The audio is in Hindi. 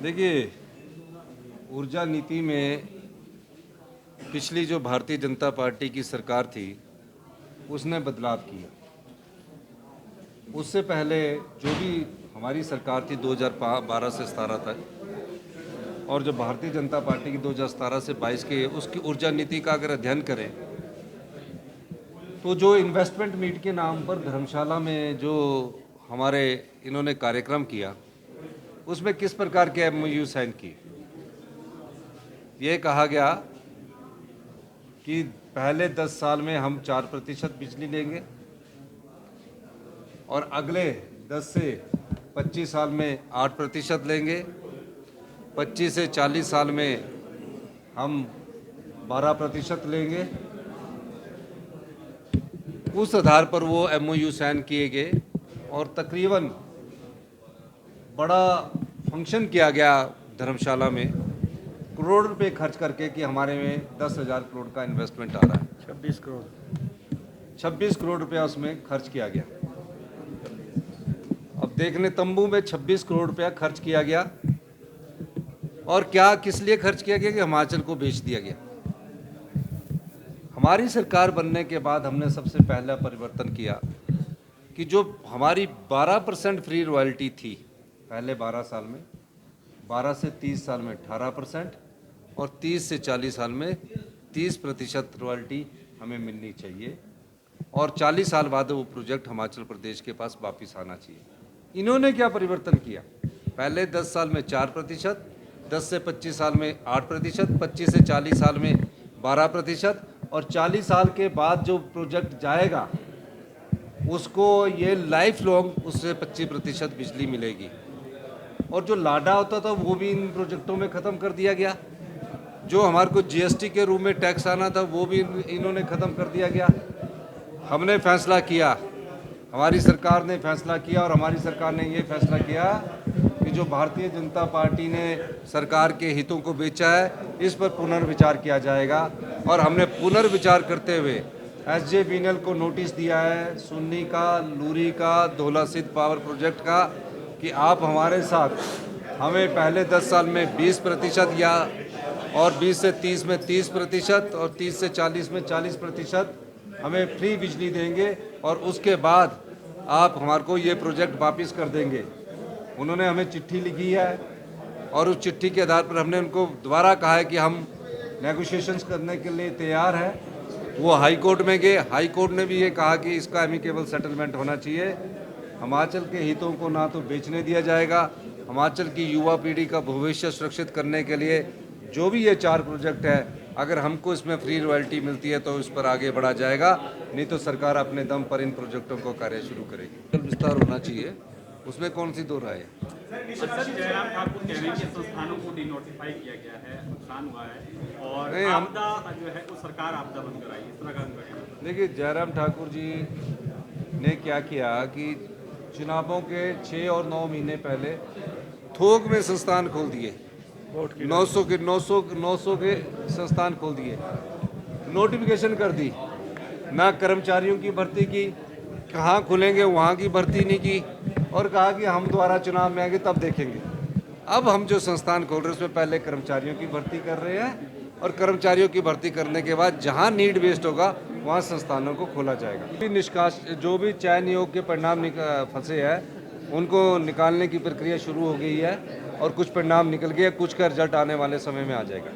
देखिए, ऊर्जा नीति में पिछली जो भारतीय जनता पार्टी की सरकार थी उसने बदलाव किया। उससे पहले जो भी हमारी सरकार थी 2012 से 17 तक, और जो भारतीय जनता पार्टी की 2017 से 22 के उसकी ऊर्जा नीति का अगर अध्ययन करें तो जो इन्वेस्टमेंट मीट के नाम पर धर्मशाला में जो हमारे इन्होंने कार्यक्रम किया उसमें किस प्रकार के MOU साइन किए। ये कहा गया कि पहले 10 साल में हम 4% बिजली लेंगे और अगले 10 से 25 साल में 8% लेंगे, 25 से 40 साल में हम 12% लेंगे। उस आधार पर वो MOU साइन किए गए और तकरीबन बड़ा फंक्शन किया गया धर्मशाला में, करोड़ रुपए खर्च करके कि हमारे में 10,000 करोड़ का इन्वेस्टमेंट आ रहा है। 26 करोड़ रुपया उसमें खर्च किया गया। अब देखने तंबू में 26 करोड़ रुपया खर्च किया गया और क्या किस लिए खर्च किया गया कि हिमाचल को बेच दिया गया। हमारी सरकार बनने के बाद हमने सबसे पहला परिवर्तन किया कि जो हमारी 12% फ्री रॉयल्टी थी पहले 12 साल में, 12 से 30 साल में 18% और 30 से 40 साल में 30% रॉयल्टी हमें मिलनी चाहिए और 40 साल बाद वो प्रोजेक्ट हिमाचल प्रदेश के पास वापस आना चाहिए। इन्होंने क्या परिवर्तन किया, पहले 10 साल में 4%, 10 से 25 साल में 8%, 25 से 40 साल में 12% और 40 साल के बाद जो प्रोजेक्ट जाएगा उसको ये लाइफ लॉन्ग उससे 25% बिजली मिलेगी। और जो लाडा होता था वो भी इन प्रोजेक्टों में ख़त्म कर दिया गया। जो हमारे को GST के रूप में टैक्स आना था वो भी इन्होंने ख़त्म कर दिया गया। हमने फैसला किया, हमारी सरकार ने फैसला किया और हमारी सरकार ने ये फैसला किया कि जो भारतीय जनता पार्टी ने सरकार के हितों को बेचा है इस पर पुनर्विचार किया जाएगा। और हमने पुनर्विचार करते हुए SJVNL को नोटिस दिया है, सुन्नी का, लूरी का, धौला सिद्ध पावर प्रोजेक्ट का, कि आप हमारे साथ हमें पहले 10 साल में 20% या और 20 से 30 में 30% और 30 से 40 में 40% हमें फ्री बिजली देंगे और उसके बाद आप हमारे को ये प्रोजेक्ट वापस कर देंगे। उन्होंने हमें चिट्ठी लिखी है और उस चिट्ठी के आधार पर हमने उनको दोबारा कहा है कि हम नेगोशिएशंस करने के लिए तैयार है। वो हाई कोर्ट में गए, हाई कोर्ट ने भी ये कहा कि इसका एमिकेबल सेटलमेंट होना चाहिए। हिमाचल के हितों को ना तो बेचने दिया जाएगा, हिमाचल की युवा पीढ़ी का भविष्य सुरक्षित करने के लिए जो भी ये 4 प्रोजेक्ट है, अगर हमको इसमें फ्री रॉयल्टी मिलती है तो इस पर आगे बढ़ा जाएगा, नहीं तो सरकार अपने दम पर इन प्रोजेक्टों को कार्य शुरू करेगी। विस्तार होना चाहिए, उसमें कौन सी दो राय है। सर, जयराम ठाकुर कह रहे हैं कि संस्थानों को डिनोटिफाई किया गया है, नुकसान हुआ है और आपदा जो है वो सरकार आपदा बनकर आई, इस तरह का कहना। देखिए, जयराम ठाकुर जी ने क्या किया कि चुनावों के 6 और 9 महीने पहले थोक में संस्थान खोल दिए, 900 के संस्थान खोल दिए, नोटिफिकेशन कर दी, ना कर्मचारियों की भर्ती की, कहाँ खुलेंगे वहाँ की भर्ती नहीं की और कहा कि हम दोबारा चुनाव में आएंगे तब देखेंगे। अब हम जो संस्थान खोल रहे हैं उसमें पहले कर्मचारियों की भर्ती कर रहे हैं और कर्मचारियों की भर्ती करने के बाद जहाँ नीड बेस्ड होगा वहाँ संस्थानों को खोला जाएगा। निष्कास जो भी चयन नियोग के परिणाम फंसे हैं उनको निकालने की प्रक्रिया शुरू हो गई है और कुछ परिणाम निकल गए, कुछ का रिजल्ट आने वाले समय में आ जाएगा।